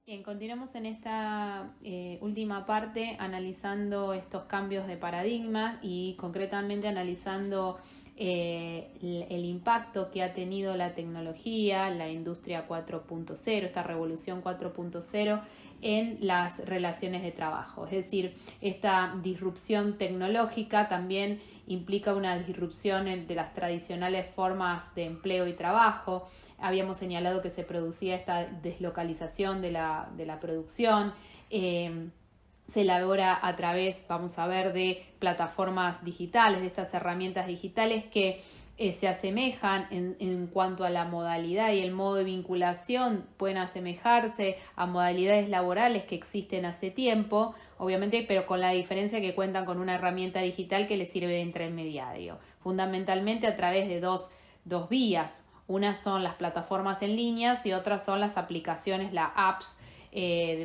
Bien, continuamos en esta última parte analizando estos cambios de paradigma y concretamente analizando el impacto que ha tenido la tecnología, la industria 4.0, esta revolución 4.0 en las relaciones de trabajo. Es decir, esta disrupción tecnológica también implica una disrupción de las tradicionales formas de empleo y trabajo. Habíamos señalado que se producía esta deslocalización de la producción. Se elabora a través, vamos a ver, de plataformas digitales, de estas herramientas digitales que se asemejan en cuanto a la modalidad y el modo de vinculación, pueden asemejarse a modalidades laborales que existen hace tiempo, obviamente, pero con la diferencia que cuentan con una herramienta digital que les sirve de intermediario, fundamentalmente a través de dos vías. Unas son las plataformas en línea y otras son las aplicaciones, las apps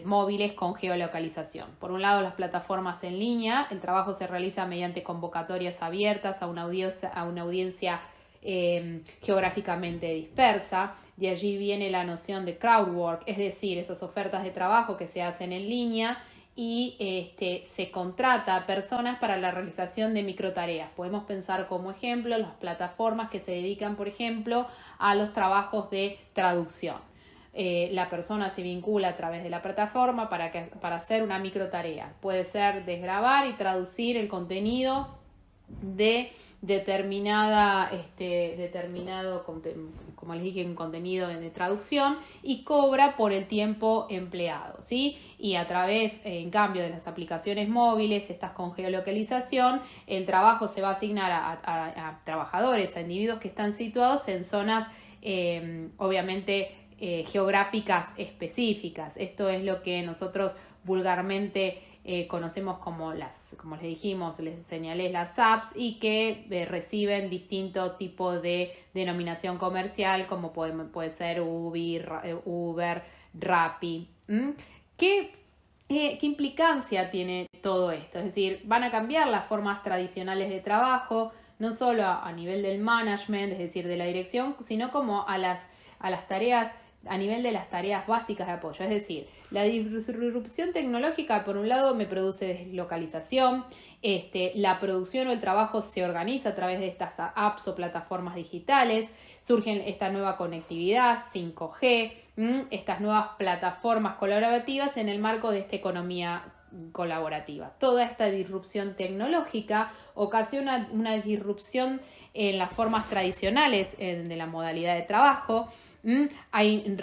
móviles con geolocalización. Por un lado, las plataformas en línea, el trabajo se realiza mediante convocatorias abiertas a una audiencia geográficamente dispersa. De allí viene la noción de crowdwork, es decir, esas ofertas de trabajo que se hacen en línea y se contrata a personas para la realización de microtareas. Podemos pensar como ejemplo las plataformas que se dedican, por ejemplo, a los trabajos de traducción. La persona se vincula a través de la plataforma para hacer una microtarea. Puede ser desgravar y traducir el contenido de determinado, como les dije, un contenido de traducción y cobra por el tiempo empleado, ¿sí? Y a través, en cambio, de las aplicaciones móviles, estas con geolocalización, el trabajo se va a asignar a trabajadores, a individuos que están situados en zonas, obviamente, geográficas específicas. Esto es lo que nosotros vulgarmente conocemos como les dijimos, les señalé, las apps, y que reciben distinto tipo de denominación comercial, como puede ser Uber, Rappi. ¿Qué implicancia tiene todo esto? Es decir, van a cambiar las formas tradicionales de trabajo, no solo a nivel del management, es decir, de la dirección, sino como a las tareas, a nivel de las tareas básicas de apoyo. Es decir, la disrupción tecnológica, por un lado, me produce deslocalización. La producción o el trabajo se organiza a través de estas apps o plataformas digitales. Surgen esta nueva conectividad, 5G, estas nuevas plataformas colaborativas en el marco de esta economía colaborativa. Toda esta disrupción tecnológica ocasiona una disrupción en las formas tradicionales de la modalidad de trabajo. Hay,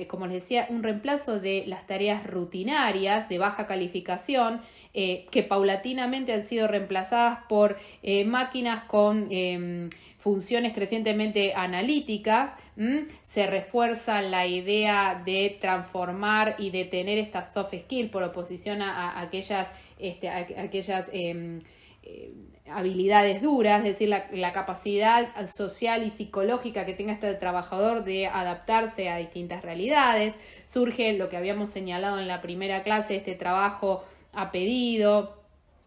como les decía, un reemplazo de las tareas rutinarias de baja calificación que paulatinamente han sido reemplazadas por máquinas con funciones crecientemente analíticas. Se refuerza la idea de transformar y de tener estas soft skills por oposición a aquellas habilidades duras, es decir, la capacidad social y psicológica que tenga este trabajador de adaptarse a distintas realidades. Surge lo que habíamos señalado en la primera clase, este trabajo a pedido,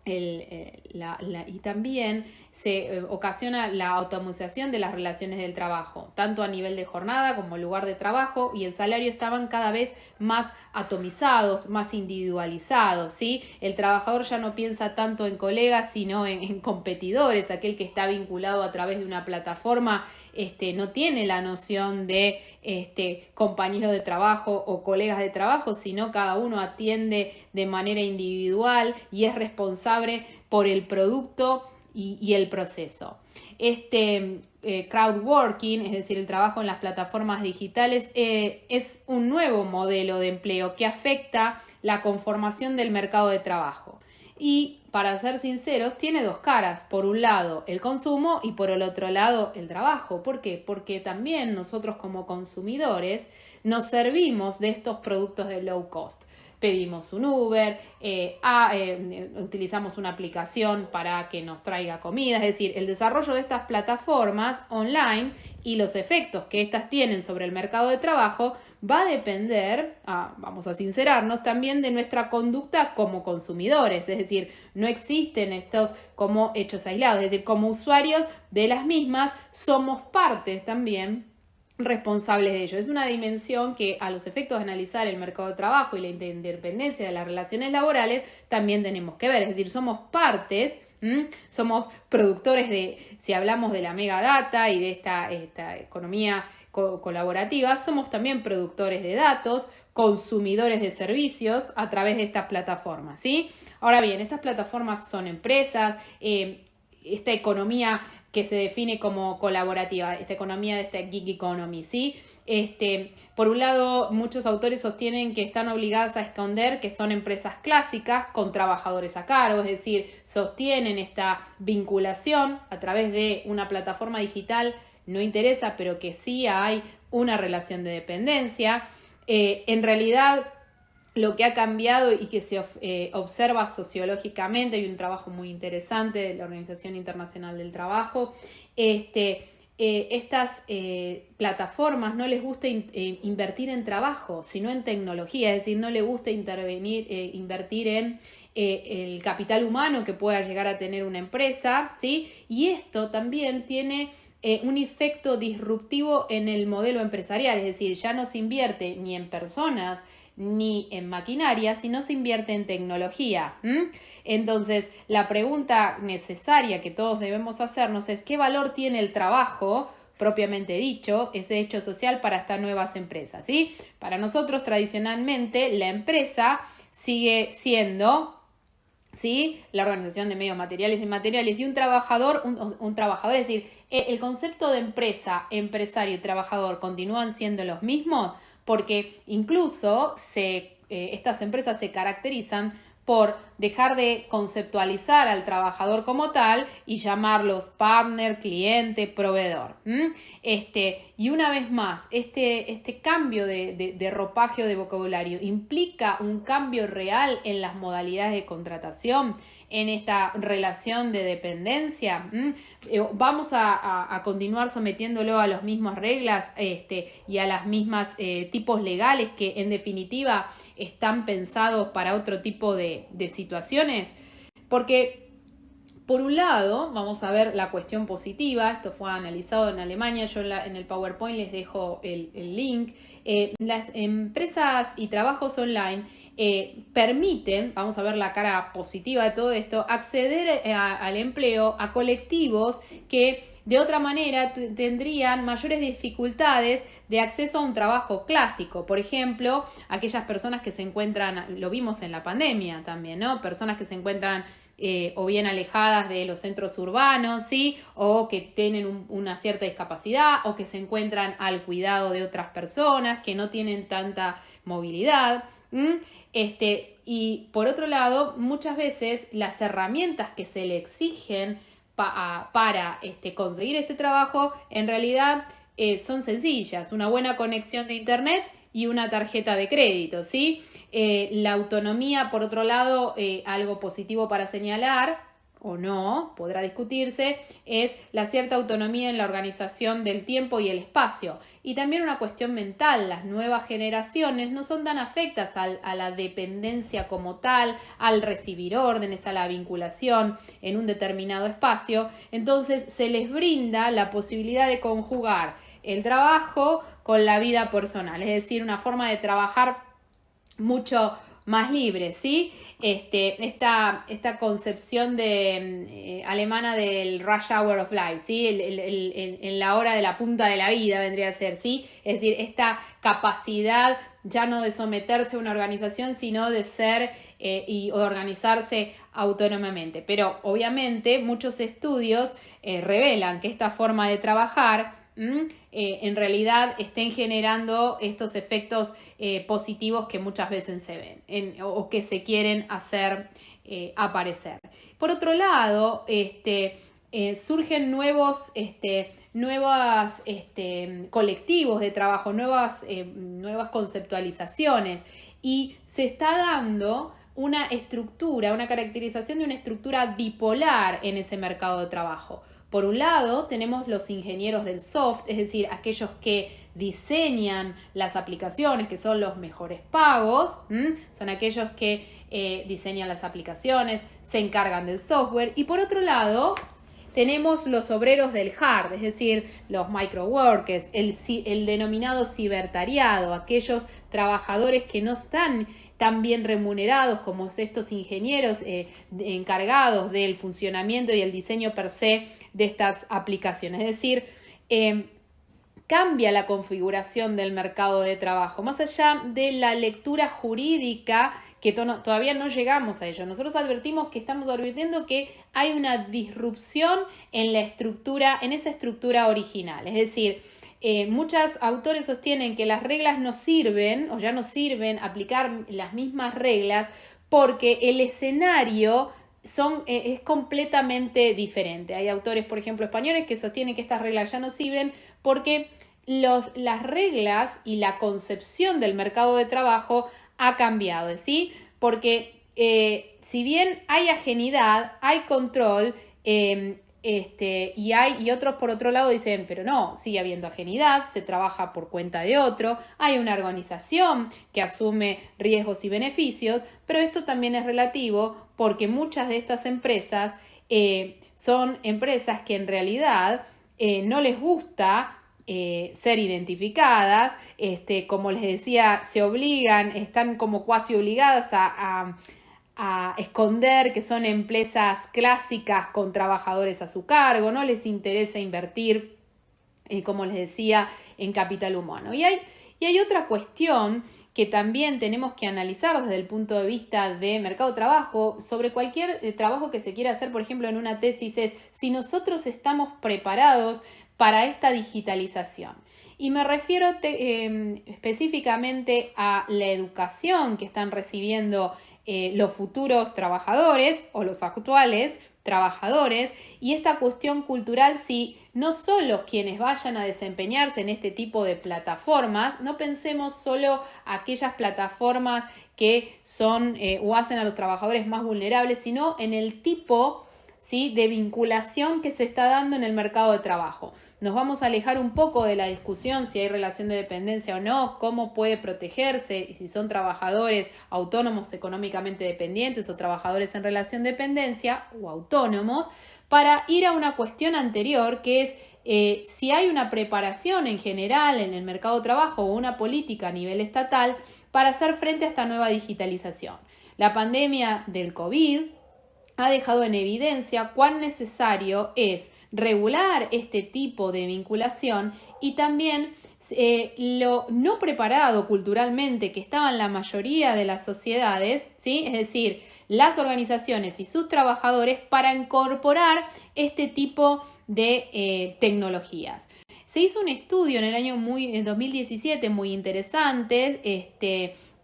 y también se ocasiona la automatización de las relaciones del trabajo, tanto a nivel de jornada como lugar de trabajo, y el salario estaban cada vez más atomizados, más individualizados, ¿sí? El trabajador ya no piensa tanto en colegas, sino en competidores. Aquel que está vinculado a través de una plataforma no tiene la noción de compañero de trabajo o colegas de trabajo, sino cada uno atiende de manera individual y es responsable por el producto y el proceso. Crowdworking, es decir, el trabajo en las plataformas digitales, es un nuevo modelo de empleo que afecta la conformación del mercado de trabajo. Y, para ser sinceros, tiene dos caras. Por un lado, el consumo, y por el otro lado, el trabajo. ¿Por qué? Porque también nosotros como consumidores nos servimos de estos productos de low cost. Pedimos un Uber, utilizamos una aplicación para que nos traiga comida. Es decir, el desarrollo de estas plataformas online y los efectos que estas tienen sobre el mercado de trabajo va a depender, vamos a sincerarnos, también de nuestra conducta como consumidores. Es decir, no existen estos como hechos aislados. Es decir, como usuarios de las mismas somos parte también responsables de ello. Es una dimensión que a los efectos de analizar el mercado de trabajo y la independencia de las relaciones laborales también tenemos que ver, es decir, somos partes, somos productores de, si hablamos de la megadata y de esta economía colaborativa, somos también productores de datos, consumidores de servicios a través de estas plataformas, ¿sí? Ahora bien, estas plataformas son empresas, esta economía que se define como colaborativa, esta economía de esta gig economy, ¿sí? Por un lado, muchos autores sostienen que están obligadas a esconder que son empresas clásicas con trabajadores a cargo, es decir, sostienen esta vinculación a través de una plataforma digital, no interesa, pero que sí hay una relación de dependencia. En realidad, lo que ha cambiado y que se observa sociológicamente, hay un trabajo muy interesante de la Organización Internacional del Trabajo, estas plataformas no les gusta invertir en trabajo, sino en tecnología, es decir, no les gusta invertir en el capital humano que pueda llegar a tener una empresa, ¿sí? Y esto también tiene un efecto disruptivo en el modelo empresarial, es decir, ya no se invierte ni en personas ni en maquinaria, sino se invierte en tecnología. Entonces, la pregunta necesaria que todos debemos hacernos es ¿qué valor tiene el trabajo, propiamente dicho, ese hecho social para estas nuevas empresas? ¿Sí? Para nosotros, tradicionalmente, la empresa sigue siendo, ¿sí?, la organización de medios materiales e inmateriales, y un trabajador, es decir, el concepto de empresa, empresario y trabajador continúan siendo los mismos, porque incluso estas empresas se caracterizan por dejar de conceptualizar al trabajador como tal y llamarlos partner, cliente, proveedor. Y una vez más, este cambio de ropaje de vocabulario implica un cambio real en las modalidades de contratación, en esta relación de dependencia. Vamos a continuar sometiéndolo a las mismas reglas y a las mismas tipos legales que en definitiva están pensados para otro tipo de situaciones, porque por un lado vamos a ver la cuestión positiva. Esto fue analizado en Alemania, yo en el PowerPoint les dejo el link. Las empresas y trabajos online permiten, vamos a ver la cara positiva de todo esto, acceder al empleo a colectivos que de otra manera tendrían mayores dificultades de acceso a un trabajo clásico. Por ejemplo, aquellas personas que se encuentran, lo vimos en la pandemia también, ¿no? Personas que se encuentran o bien alejadas de los centros urbanos, ¿sí? O que tienen una cierta discapacidad, o que se encuentran al cuidado de otras personas que no tienen tanta movilidad. Y por otro lado, muchas veces las herramientas que se le exigen para conseguir este trabajo en realidad son sencillas: una buena conexión de internet y una tarjeta de crédito, ¿sí? La autonomía, por otro lado, algo positivo para señalar, o no, podrá discutirse, es la cierta autonomía en la organización del tiempo y el espacio. Y también una cuestión mental: las nuevas generaciones no son tan afectas a la dependencia como tal, al recibir órdenes, a la vinculación en un determinado espacio. Entonces se les brinda la posibilidad de conjugar el trabajo con la vida personal, es decir, una forma de trabajar mucho más libre, ¿sí? Esta concepción alemana del rush hour of life, ¿sí? En la hora de la punta de la vida vendría a ser, ¿sí? Es decir, esta capacidad ya no de someterse a una organización, sino de ser o de organizarse autónomamente. Pero obviamente muchos estudios revelan que esta forma de trabajar en realidad estén generando estos efectos positivos que muchas veces se ven o que se quieren hacer aparecer. Por otro lado, surgen nuevos colectivos de trabajo, nuevas conceptualizaciones, y se está dando una caracterización de una estructura bipolar en ese mercado de trabajo. Por un lado, tenemos los ingenieros del soft, es decir, aquellos que diseñan las aplicaciones, que son los mejores pagos, son aquellos que diseñan las aplicaciones, se encargan del software. Y por otro lado, tenemos los obreros del hard, es decir, los microworkers, el denominado cibertariado, aquellos trabajadores que no están tan bien remunerados como estos ingenieros encargados del funcionamiento y el diseño per se de estas aplicaciones. Es decir, cambia la configuración del mercado de trabajo, más allá de la lectura jurídica, que todavía no llegamos a ello. Nosotros estamos advirtiendo que hay una disrupción en esa estructura original. Es decir, muchos autores sostienen que las reglas no sirven, o ya no sirven aplicar las mismas reglas, porque el escenario es completamente diferente. Hay autores, por ejemplo, españoles, que sostienen que estas reglas ya no sirven porque las reglas y la concepción del mercado de trabajo ha cambiado, ¿sí? Porque si bien hay ajenidad, hay control, y otros por otro lado dicen, pero no, sigue habiendo ajenidad, se trabaja por cuenta de otro, hay una organización que asume riesgos y beneficios, pero esto también es relativo porque muchas de estas empresas son empresas que en realidad no les gusta ser identificadas, como les decía, están como cuasi obligadas a esconder que son empresas clásicas con trabajadores a su cargo, no les interesa invertir, como les decía, en capital humano. Y hay otra cuestión que también tenemos que analizar desde el punto de vista de mercado de trabajo, sobre cualquier trabajo que se quiera hacer, por ejemplo, en una tesis, es si nosotros estamos preparados para esta digitalización. Y me refiero específicamente a la educación que están recibiendo los futuros trabajadores o los actuales trabajadores, y esta cuestión cultural, si no solo quienes vayan a desempeñarse en este tipo de plataformas, no pensemos solo aquellas plataformas que son o hacen a los trabajadores más vulnerables, sino en el tipo, ¿sí?, de vinculación que se está dando en el mercado de trabajo. Nos vamos a alejar un poco de la discusión si hay relación de dependencia o no, cómo puede protegerse, y si son trabajadores autónomos económicamente dependientes o trabajadores en relación de dependencia o autónomos, para ir a una cuestión anterior, que es si hay una preparación en general en el mercado de trabajo o una política a nivel estatal para hacer frente a esta nueva digitalización. La pandemia del COVID ha dejado en evidencia cuán necesario es regular este tipo de vinculación, y también lo no preparado culturalmente que estaba en la mayoría de las sociedades, ¿sí?, es decir, las organizaciones y sus trabajadores, para incorporar este tipo de tecnologías. Se hizo un estudio en 2017 muy interesante,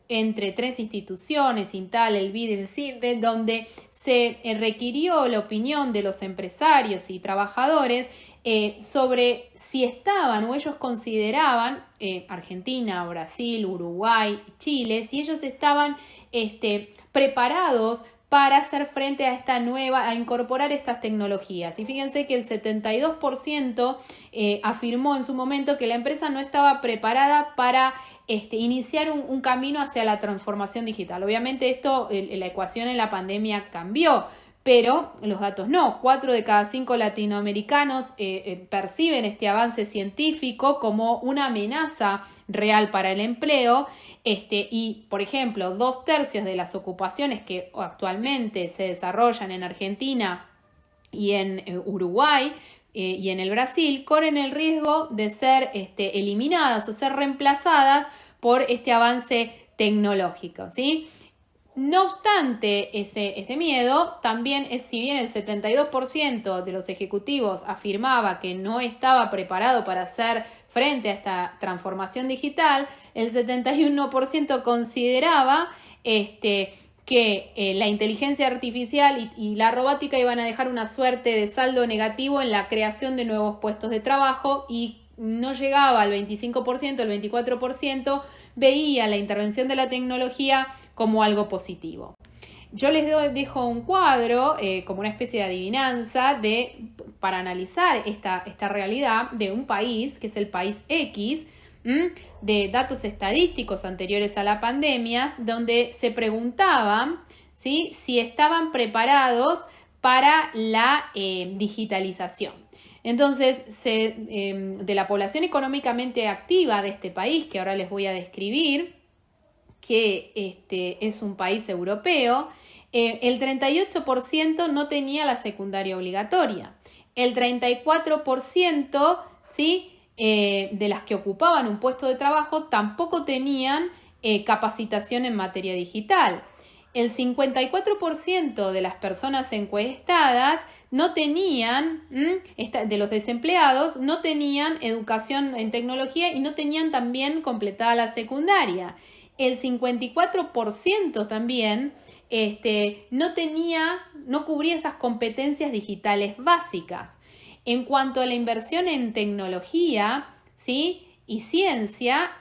entre 3 instituciones, Intal, el BID y el CINDE, donde se requirió la opinión de los empresarios y trabajadores sobre si estaban o ellos consideraban, Argentina, Brasil, Uruguay, Chile, si ellos estaban preparados para hacer frente a incorporar estas tecnologías. Y fíjense que el 72% afirmó en su momento que la empresa no estaba preparada para iniciar un camino hacia la transformación digital. Obviamente la ecuación en la pandemia cambió, pero los datos no. 4 de cada 5 latinoamericanos perciben este avance científico como una amenaza real para el empleo, y, por ejemplo, 2/3 de las ocupaciones que actualmente se desarrollan en Argentina y en Uruguay y en el Brasil corren el riesgo de ser eliminadas o ser reemplazadas por este avance tecnológico, ¿sí? No obstante, ese miedo también es, si bien el 72% de los ejecutivos afirmaba que no estaba preparado para hacer frente a esta transformación digital, el 71% consideraba que la inteligencia artificial y la robótica iban a dejar una suerte de saldo negativo en la creación de nuevos puestos de trabajo, y no llegaba al 25%, el 24% veía la intervención de la tecnología como algo positivo. Yo les dejo un cuadro como una especie de adivinanza para analizar esta realidad de un país, que es el país X, de datos estadísticos anteriores a la pandemia, donde se preguntaban, ¿sí?, si estaban preparados para la digitalización. Entonces, de la población económicamente activa de este país, que ahora les voy a describir, que es un país europeo, el 38% no tenía la secundaria obligatoria. El 34%, ¿sí?, de las que ocupaban un puesto de trabajo tampoco tenían capacitación en materia digital. El 54% de las personas encuestadas no tenían, de los desempleados, no tenían educación en tecnología y no tenían también completada la secundaria. El 54% también no cubría esas competencias digitales básicas. En cuanto a la inversión en tecnología, ¿sí?, y ciencia,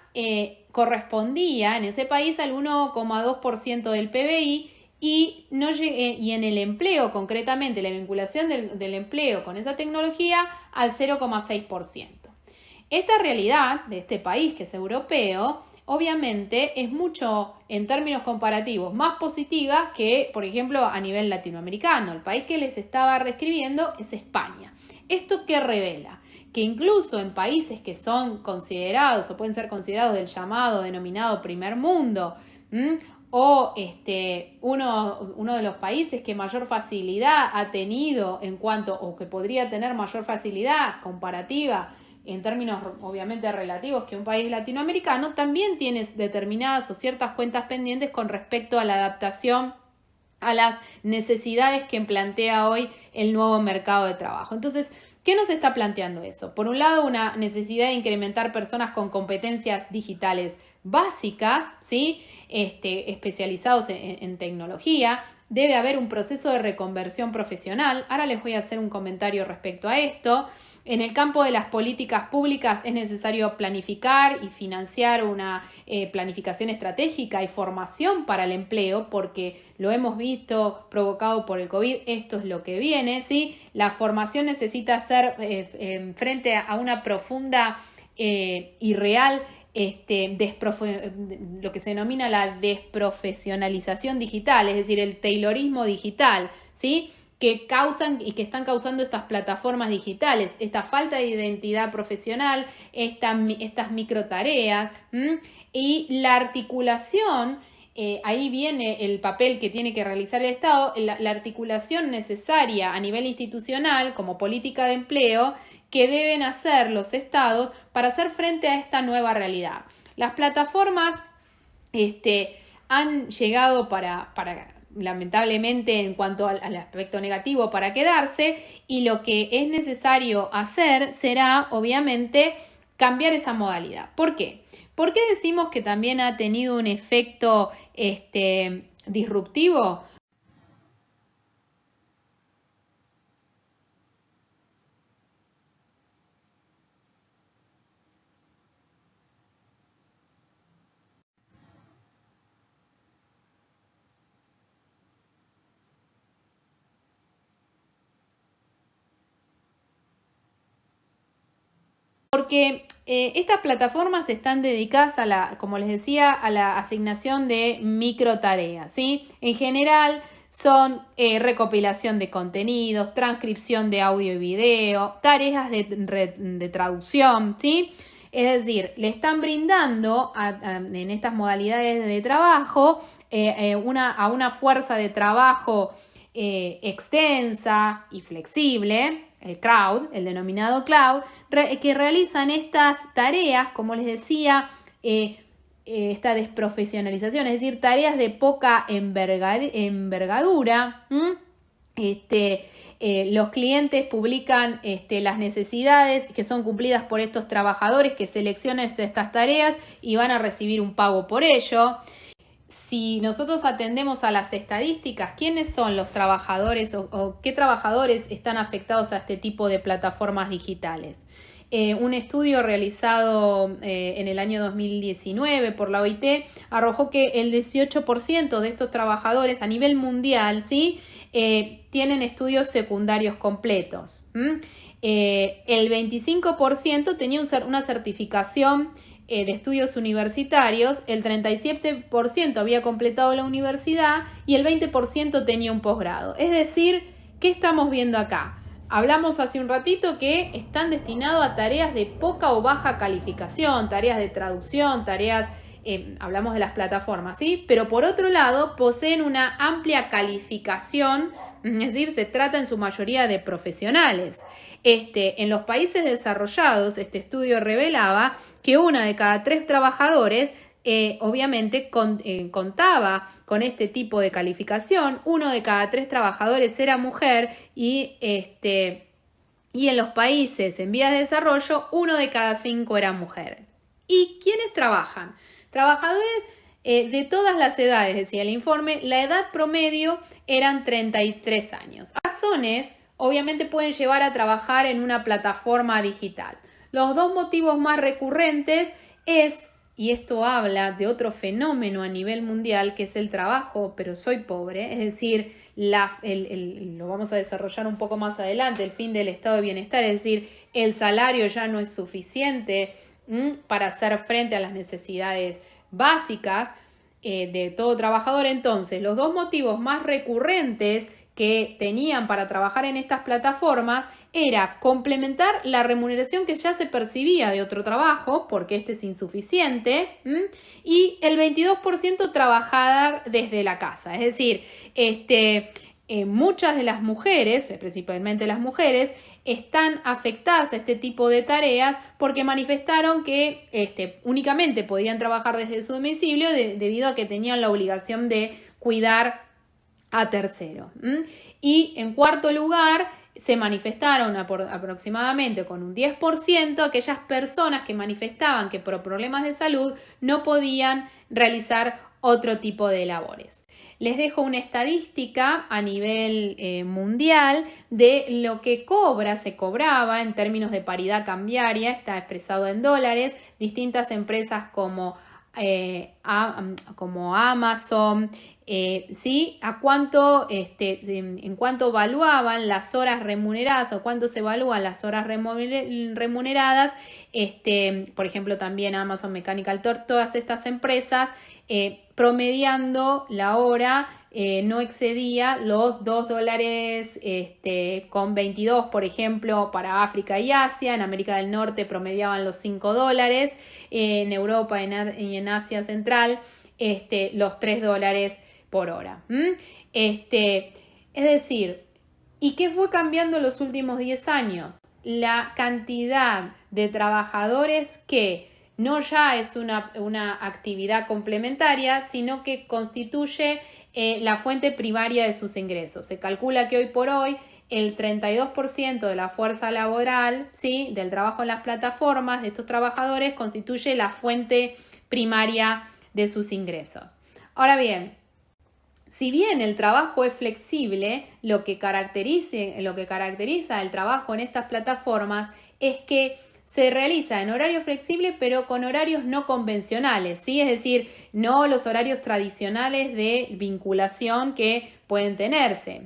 correspondía en ese país al 1,2% del PBI y en el empleo, concretamente la vinculación del empleo con esa tecnología, al 0,6%. Esta realidad de este país, que es europeo, obviamente es mucho, en términos comparativos, más positiva que, por ejemplo, a nivel latinoamericano. El país que les estaba describiendo es España. ¿Esto qué revela? Que incluso en países que son considerados o pueden ser considerados del llamado, denominado primer mundo, o uno de los países que mayor facilidad ha tenido o que podría tener mayor facilidad comparativa en términos obviamente relativos que un país latinoamericano, también tiene determinadas o ciertas cuentas pendientes con respecto a la adaptación a las necesidades que plantea hoy el nuevo mercado de trabajo. Entonces, ¿qué nos está planteando eso? Por un lado, una necesidad de incrementar personas con competencias digitales básicas, ¿sí?, especializados en tecnología. Debe haber un proceso de reconversión profesional. Ahora les voy a hacer un comentario respecto a esto. En el campo de las políticas públicas es necesario planificar y financiar una planificación estratégica y formación para el empleo, porque lo hemos visto provocado por el COVID, esto es lo que viene, ¿sí? La formación necesita ser frente a una profunda y real lo que se denomina la desprofesionalización digital, es decir, el taylorismo digital, ¿sí?, que causan y que están causando estas plataformas digitales, esta falta de identidad profesional, estas microtareas, y la articulación, ahí viene el papel que tiene que realizar el Estado, la articulación necesaria a nivel institucional como política de empleo que deben hacer los estados para hacer frente a esta nueva realidad. Las plataformas han llegado para lamentablemente, en cuanto al aspecto negativo, para quedarse, y lo que es necesario hacer será, obviamente, cambiar esa modalidad. ¿Por qué? ¿Por qué decimos que también ha tenido un efecto disruptivo? Porque estas plataformas están dedicadas como les decía, a la asignación de microtareas, ¿sí? En general son recopilación de contenidos, transcripción de audio y video, tareas de traducción, ¿sí? Es decir, le están brindando en estas modalidades de trabajo a una fuerza de trabajo extensa y flexible, el denominado cloud, que realizan estas tareas, como les decía, esta desprofesionalización, es decir, tareas de poca envergadura. Los clientes publican las necesidades que son cumplidas por estos trabajadores que seleccionan estas tareas y van a recibir un pago por ello. Si nosotros atendemos a las estadísticas, ¿quiénes son los trabajadores o qué trabajadores están afectados a este tipo de plataformas digitales? Un estudio realizado en el año 2019 por la OIT arrojó que el 18% de estos trabajadores a nivel mundial, ¿sí?, tienen estudios secundarios completos. El 25% tenía una certificación de estudios universitarios, el 37% había completado la universidad y el 20% tenía un posgrado. Es decir, ¿qué estamos viendo acá? Hablamos hace un ratito que están destinados a tareas de poca o baja calificación, tareas de traducción, tareas, hablamos de las plataformas, ¿sí? Pero por otro lado, poseen una amplia calificación, es decir, se trata en su mayoría de profesionales. En los países desarrollados, este estudio revelaba que 1 de cada 3 trabajadores obviamente contaba con este tipo de calificación. 1 de cada 3 trabajadores era mujer y en los países en vías de desarrollo 1 de cada 5 era mujer. ¿Y quiénes trabajan? Trabajadores de todas las edades, decía el informe. La edad promedio eran 33 años. Razones obviamente pueden llevar a trabajar en una plataforma digital. Los 2 motivos más recurrentes y esto habla de otro fenómeno a nivel mundial, que es el trabajo, pero soy pobre, es decir, lo vamos a desarrollar un poco más adelante, el fin del estado de bienestar, es decir, el salario ya no es suficiente para hacer frente a las necesidades básicas de todo trabajador. Entonces, los 2 motivos más recurrentes que tenían para trabajar en estas plataformas era complementar la remuneración que ya se percibía de otro trabajo, porque este es insuficiente, y el 22% trabajar desde la casa. Es decir, muchas de las mujeres, principalmente las mujeres, están afectadas a este tipo de tareas porque manifestaron que únicamente podían trabajar desde su domicilio debido a que tenían la obligación de cuidar a tercero. Y en cuarto lugar, se manifestaron aproximadamente con un 10% aquellas personas que manifestaban que por problemas de salud no podían realizar otro tipo de labores. Les dejo una estadística a nivel mundial de lo que se cobraba en términos de paridad cambiaria, está expresado en dólares, distintas empresas como Amazon, ¿sí? A cuánto, en cuánto evaluaban las horas remuneradas o cuánto se evalúan las horas remuneradas, por ejemplo también Amazon Mechanical Turk, todas estas empresas promediando la hora no excedía los $2 con 22, por ejemplo, para África y Asia. En América del Norte promediaban los $5, en Europa y en Asia Central los $3 por hora. Es decir, ¿y qué fue cambiando en los últimos 10 años? La cantidad de trabajadores que no ya es una actividad complementaria, sino que constituye la fuente primaria de sus ingresos. Se calcula que hoy por hoy el 32% de la fuerza laboral, ¿sí?, del trabajo en las plataformas de estos trabajadores constituye la fuente primaria de sus ingresos. Ahora bien, si bien el trabajo es flexible, lo que caracteriza el trabajo en estas plataformas es que se realiza en horario flexible, pero con horarios no convencionales, ¿sí? Es decir, no los horarios tradicionales de vinculación que pueden tenerse.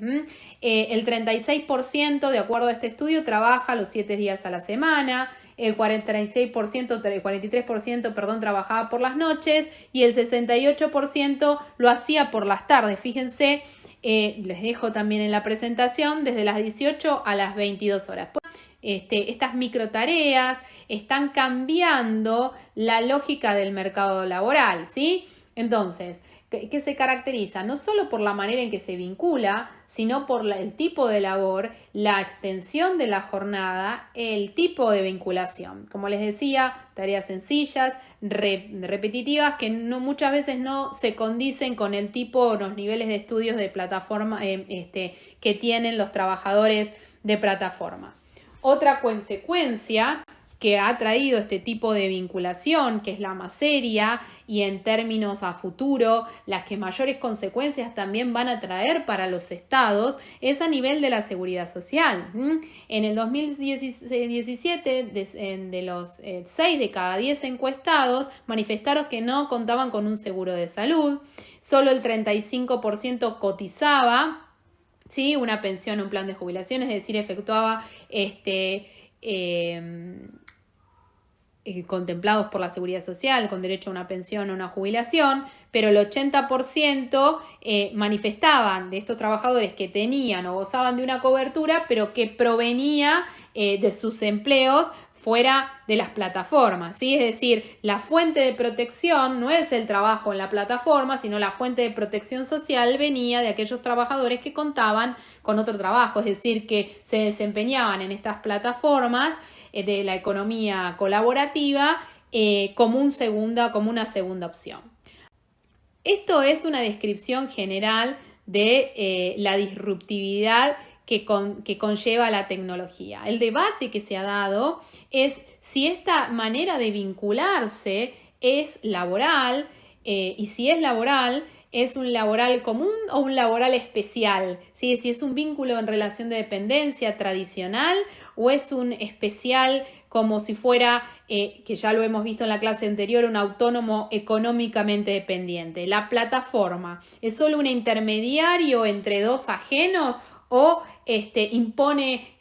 El 36%, de acuerdo a este estudio, trabaja los 7 días a la semana, el 43% trabajaba por las noches y el 68% lo hacía por las tardes. Fíjense, les dejo también en la presentación, desde las 18 a las 22 horas. Estas microtareas están cambiando la lógica del mercado laboral, ¿sí? Entonces, ¿qué se caracteriza? No solo por la manera en que se vincula, sino por el tipo de labor, la extensión de la jornada, el tipo de vinculación. Como les decía, tareas sencillas, repetitivas, que muchas veces no se condicen con el tipo o los niveles de estudios de plataforma que tienen los trabajadores de plataforma. Otra consecuencia que ha traído este tipo de vinculación, que es la más seria y en términos a futuro, las que mayores consecuencias también van a traer para los estados, es a nivel de la seguridad social. En el 2017, de los 6 de cada 10 encuestados manifestaron que no contaban con un seguro de salud, solo el 35% cotizaba, ¿sí?, una pensión o un plan de jubilación, es decir, efectuaba contemplados por la Seguridad Social, con derecho a una pensión o una jubilación, pero el 80% manifestaban de estos trabajadores que tenían o gozaban de una cobertura, pero que provenía de sus empleos fuera de las plataformas, ¿sí? Es decir, la fuente de protección no es el trabajo en la plataforma, sino la fuente de protección social venía de aquellos trabajadores que contaban con otro trabajo, es decir, que se desempeñaban en estas plataformas de la economía colaborativa como una segunda opción. Esto es una descripción general de la disruptividad que conlleva la tecnología. El debate que se ha dado es si esta manera de vincularse es laboral y si es laboral, ¿es un laboral común o un laboral especial? ¿Sí? Si es un vínculo en relación de dependencia tradicional o es un especial como si fuera, que ya lo hemos visto en la clase anterior, un autónomo económicamente dependiente. La plataforma es solo un intermediario entre dos ajenos o impone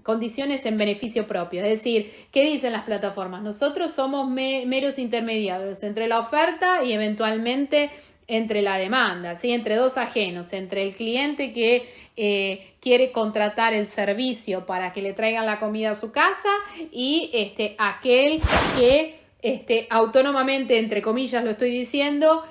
condiciones en beneficio propio. Es decir, ¿qué dicen las plataformas? Nosotros somos meros intermediarios entre la oferta y eventualmente entre la demanda, ¿sí? Entre dos ajenos, entre el cliente que quiere contratar el servicio para que le traigan la comida a su casa y aquel que autónomamente, entre comillas lo estoy diciendo,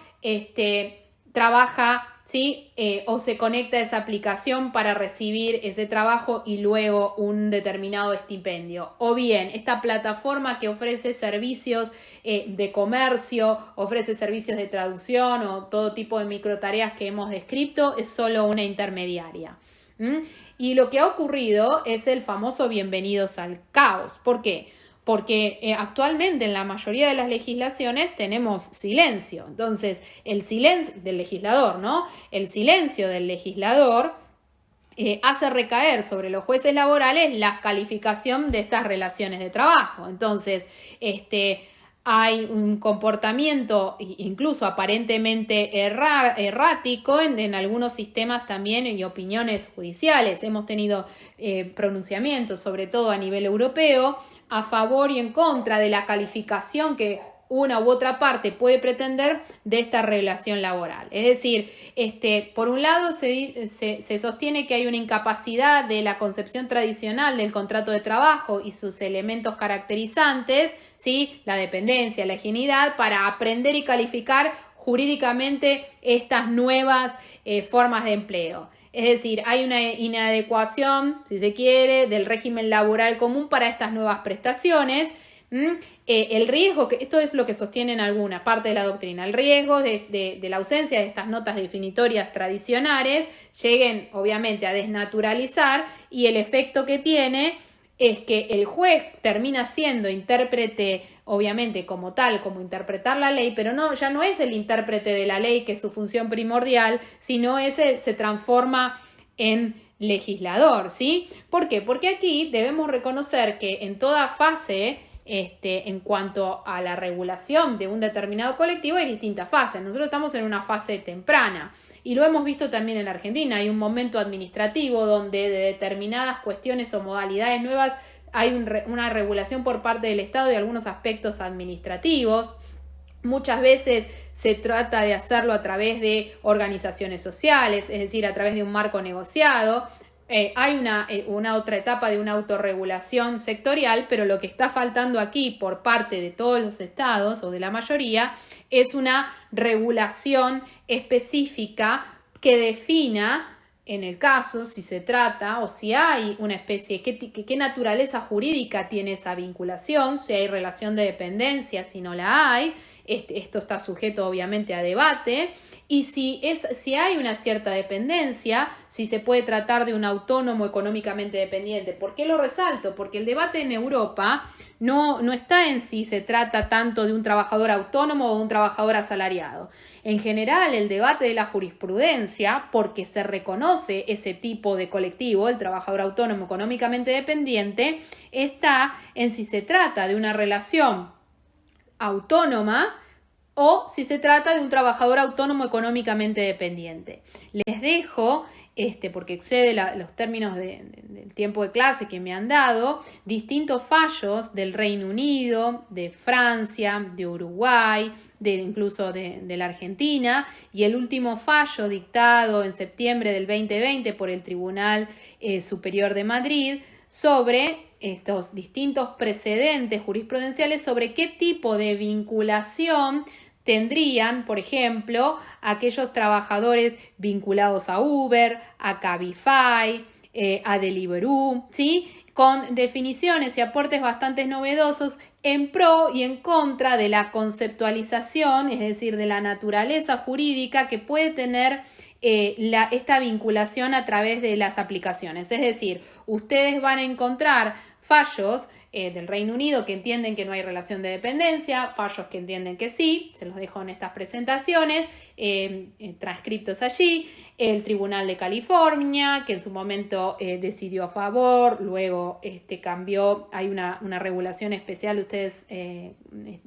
trabaja, ¿sí? O se conecta a esa aplicación para recibir ese trabajo y luego un determinado estipendio. O bien, esta plataforma que ofrece servicios de comercio, ofrece servicios de traducción o todo tipo de microtareas que hemos descrito, es solo una intermediaria. Y lo que ha ocurrido es el famoso bienvenidos al caos. ¿Por qué? Porque actualmente en la mayoría de las legislaciones tenemos silencio. Entonces, el silencio del legislador, ¿no? El silencio del legislador hace recaer sobre los jueces laborales la calificación de estas relaciones de trabajo. Entonces, hay un comportamiento incluso aparentemente errático en algunos sistemas también y opiniones judiciales. Hemos tenido pronunciamientos, sobre todo a nivel europeo, a favor y en contra de la calificación que una u otra parte puede pretender de esta relación laboral. Es decir, por un lado se sostiene que hay una incapacidad de la concepción tradicional del contrato de trabajo y sus elementos caracterizantes, ¿sí? La dependencia, la higienidad, para aprender y calificar jurídicamente estas nuevas formas de empleo. Es decir, hay una inadecuación, si se quiere, del régimen laboral común para estas nuevas prestaciones. El riesgo, que esto es lo que sostienen alguna parte de la doctrina, el riesgo de la ausencia de estas notas definitorias tradicionales lleguen obviamente a desnaturalizar, y el efecto que tiene es que el juez termina siendo intérprete, obviamente como tal, como interpretar la ley, pero ya no es el intérprete de la ley, que es su función primordial, sino se transforma en legislador, ¿sí? ¿Por qué? Porque aquí debemos reconocer que en toda fase, en cuanto a la regulación de un determinado colectivo, hay distintas fases. Nosotros estamos en una fase temprana. Y lo hemos visto también en Argentina. Hay un momento administrativo donde de determinadas cuestiones o modalidades nuevas hay una regulación por parte del Estado de algunos aspectos administrativos. Muchas veces se trata de hacerlo a través de organizaciones sociales, es decir, a través de un marco negociado. Hay una otra etapa de una autorregulación sectorial, pero lo que está faltando aquí por parte de todos los estados o de la mayoría es una regulación específica que defina, en el caso, si se trata o si hay una especie, qué naturaleza jurídica tiene esa vinculación, si hay relación de dependencia, si no la hay. Esto está sujeto obviamente a debate. Y si hay una cierta dependencia, si se puede tratar de un autónomo económicamente dependiente. ¿Por qué lo resalto? Porque el debate en Europa no está en si se trata tanto de un trabajador autónomo o un trabajador asalariado. En general, el debate de la jurisprudencia, porque se reconoce ese tipo de colectivo, el trabajador autónomo económicamente dependiente, está en si se trata de una relación autónoma o si se trata de un trabajador autónomo económicamente dependiente. Les dejo porque excede los términos del tiempo de clase que me han dado, distintos fallos del Reino Unido, de Francia, de Uruguay, incluso de la Argentina, y el último fallo dictado en septiembre del 2020 por el Tribunal Superior de Madrid sobre estos distintos precedentes jurisprudenciales sobre qué tipo de vinculación tendrían, por ejemplo, aquellos trabajadores vinculados a Uber, a Cabify, a Deliveroo, ¿sí? Con definiciones y aportes bastante novedosos en pro y en contra de la conceptualización, es decir, de la naturaleza jurídica que puede tener esta vinculación a través de las aplicaciones. Es decir, ustedes van a encontrar fallos del Reino Unido que entienden que no hay relación de dependencia, fallos que entienden que sí, se los dejo en estas presentaciones, transcriptos allí, el Tribunal de California, que en su momento decidió a favor, luego cambió, hay una regulación especial, ustedes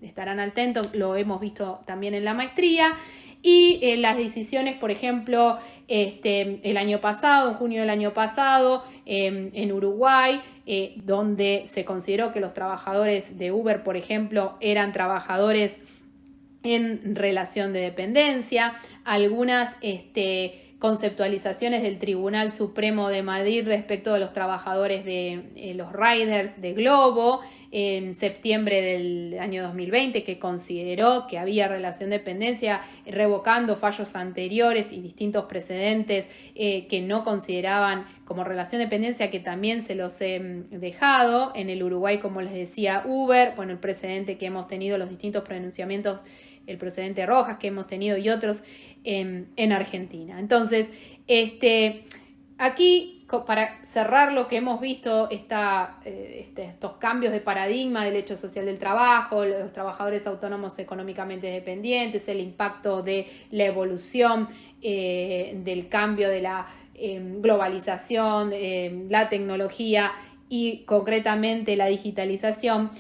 estarán atentos, lo hemos visto también en la maestría, y las decisiones, por ejemplo, el año pasado, en junio del año pasado, en Uruguay, donde se consideró que los trabajadores de Uber, por ejemplo, eran trabajadores en relación de dependencia, algunas conceptualizaciones del Tribunal Supremo de Madrid respecto de los trabajadores de los riders de Globo en septiembre del año 2020, que consideró que había relación de dependencia, revocando fallos anteriores y distintos precedentes que no consideraban como relación de dependencia, que también se los he dejado. En el Uruguay, como les decía, Uber, bueno, el precedente que hemos tenido, los distintos pronunciamientos, el precedente Rojas que hemos tenido y otros en Argentina. Entonces, aquí, para cerrar lo que hemos visto, estos cambios de paradigma del hecho social del trabajo, los trabajadores autónomos económicamente dependientes, el impacto de la evolución del cambio de la globalización, la tecnología y concretamente la digitalización.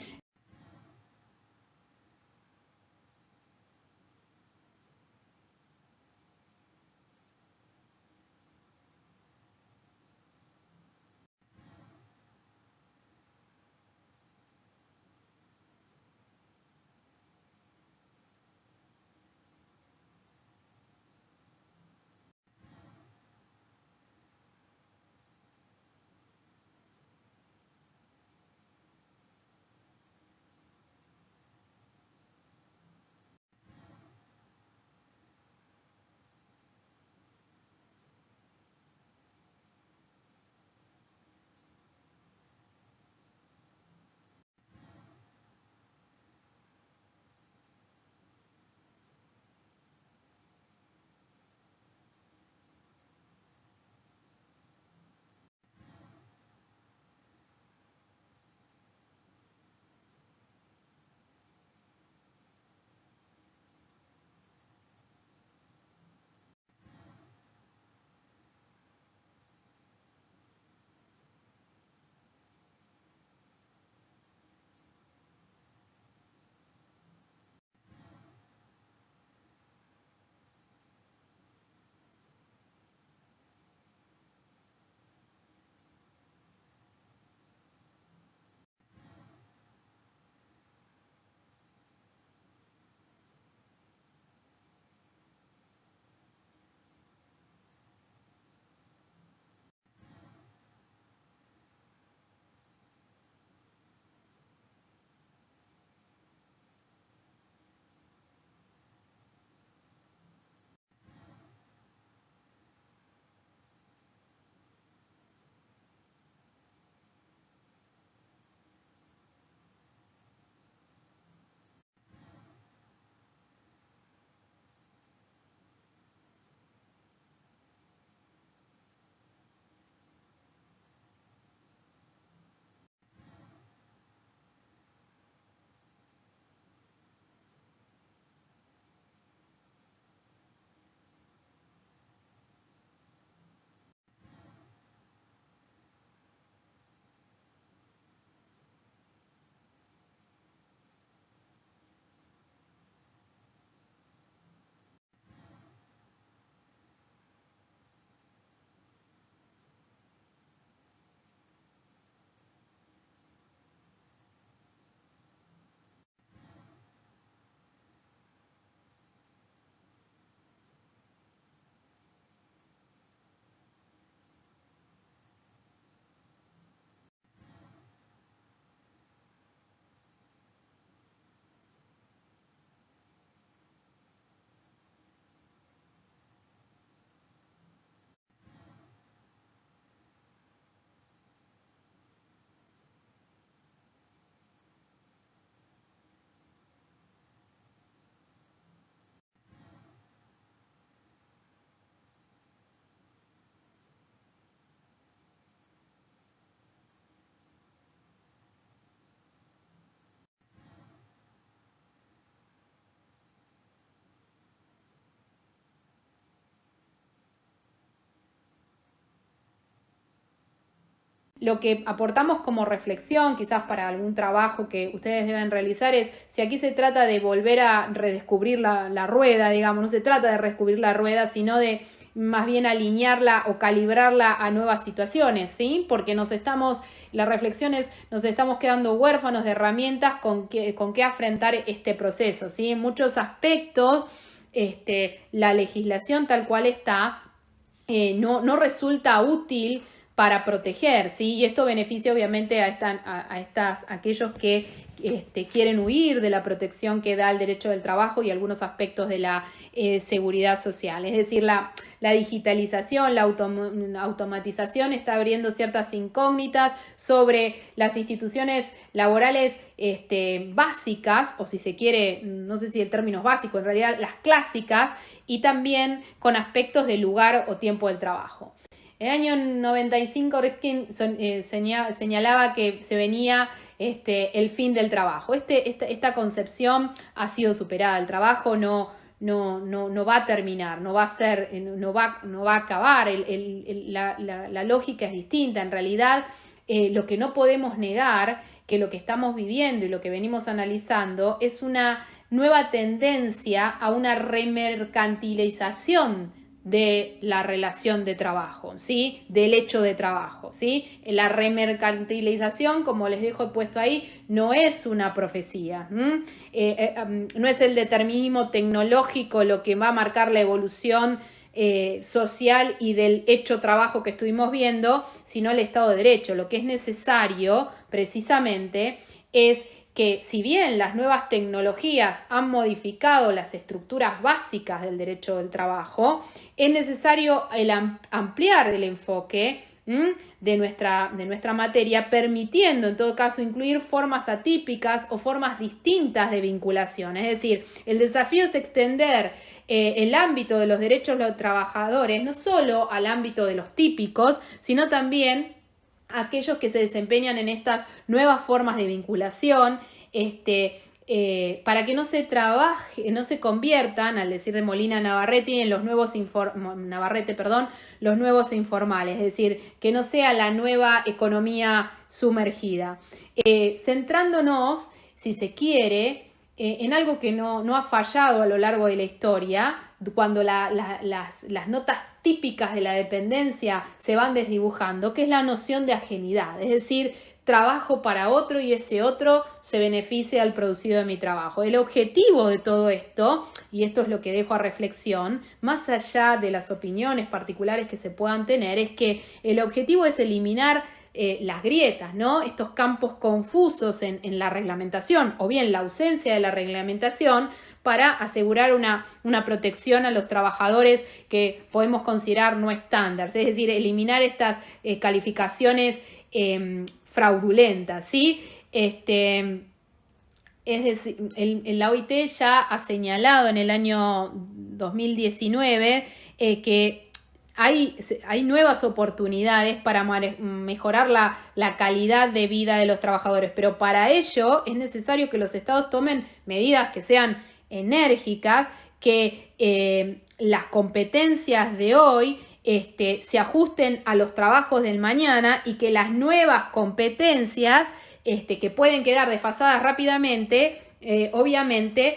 Lo que aportamos como reflexión, quizás para algún trabajo que ustedes deben realizar, es si aquí se trata de volver a redescubrir la rueda, digamos, no se trata de redescubrir la rueda, sino de más bien alinearla o calibrarla a nuevas situaciones, ¿sí? Porque la reflexión es, nos estamos quedando huérfanos de herramientas con que afrontar este proceso, ¿sí? En muchos aspectos, la legislación tal cual está, no resulta útil para proteger, ¿sí? Y esto beneficia obviamente a aquellos que quieren huir de la protección que da el derecho del trabajo y algunos aspectos de la seguridad social. Es decir, la digitalización, la automatización está abriendo ciertas incógnitas sobre las instituciones laborales básicas, o si se quiere, no sé si el término es básico, en realidad las clásicas, y también con aspectos de lugar o tiempo del trabajo. En el año 95 Rifkin señalaba que se venía el fin del trabajo. Esta concepción ha sido superada. El trabajo no va a terminar, no va a acabar. La lógica es distinta. En realidad, lo que no podemos negar, que lo que estamos viviendo y lo que venimos analizando es una nueva tendencia a una remercantilización de la relación de trabajo, ¿sí? Del hecho de trabajo, ¿sí? La remercantilización, como les dejo puesto ahí, no es una profecía, no es el determinismo tecnológico lo que va a marcar la evolución social y del hecho trabajo que estuvimos viendo, sino el Estado de Derecho. Lo que es necesario, precisamente, es que si bien las nuevas tecnologías han modificado las estructuras básicas del derecho del trabajo, es necesario ampliar el enfoque de nuestra materia, permitiendo en todo caso incluir formas atípicas o formas distintas de vinculación. Es decir, el desafío es extender el ámbito de los derechos de los trabajadores no solo al ámbito de los típicos, sino también aquellos que se desempeñan en estas nuevas formas de vinculación, para que no se conviertan, al decir de Molina Navarrete, en los nuevos informales, es decir, que no sea la nueva economía sumergida. Centrándonos, si se quiere, en algo que no ha fallado a lo largo de la historia, cuando las notas típicas de la dependencia se van desdibujando, que es la noción de ajenidad, es decir, trabajo para otro y ese otro se beneficia al producido de mi trabajo. El objetivo de todo esto, y esto es lo que dejo a reflexión, más allá de las opiniones particulares que se puedan tener, es que el objetivo es eliminar las grietas, ¿no? Estos campos confusos en la reglamentación, o bien la ausencia de la reglamentación, para asegurar una protección a los trabajadores que podemos considerar no estándares, es decir, eliminar estas calificaciones fraudulentas, ¿sí? Es decir, la OIT ya ha señalado en el año 2019 que hay nuevas oportunidades para mejorar la calidad de vida de los trabajadores, pero para ello es necesario que los estados tomen medidas que sean enérgicas, que las competencias de hoy se ajusten a los trabajos del mañana y que las nuevas competencias que pueden quedar desfasadas rápidamente, obviamente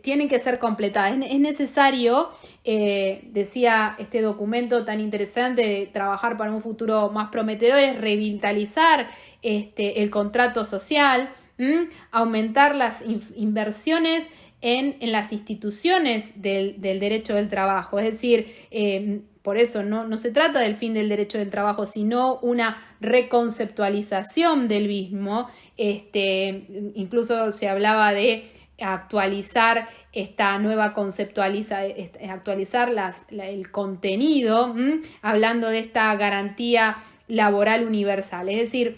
tienen que ser completadas. Es necesario, decía este documento tan interesante de trabajar para un futuro más prometedor, es revitalizar el contrato social, aumentar las inversiones en las instituciones del derecho del trabajo. Es decir, por eso no se trata del fin del derecho del trabajo, sino una reconceptualización del mismo. Incluso se hablaba de actualizar esta nueva actualizar el contenido, hablando de esta garantía laboral universal. Es decir,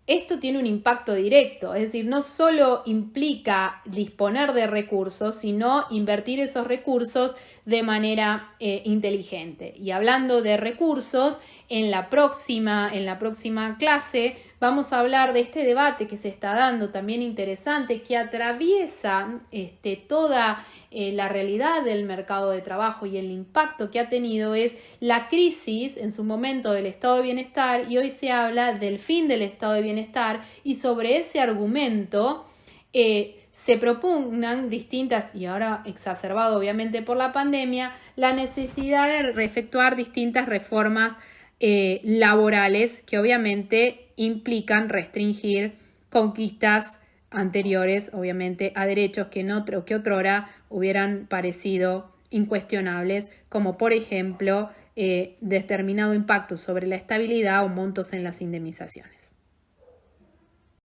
esto tiene un impacto directo, es decir, no solo implica disponer de recursos, sino invertir esos recursos de manera inteligente. Y hablando de recursos, en la próxima clase vamos a hablar de este debate que se está dando, también interesante, que atraviesa toda la realidad del mercado de trabajo y el impacto que ha tenido, es la crisis en su momento del estado de bienestar, y hoy se habla del fin del estado de bienestar, y sobre ese argumento se propugnan distintas, y ahora exacerbado obviamente por la pandemia, la necesidad de efectuar distintas reformas laborales que obviamente implican restringir conquistas anteriores, obviamente, a derechos que otrora hubieran parecido incuestionables, como por ejemplo determinado impacto sobre la estabilidad o montos en las indemnizaciones.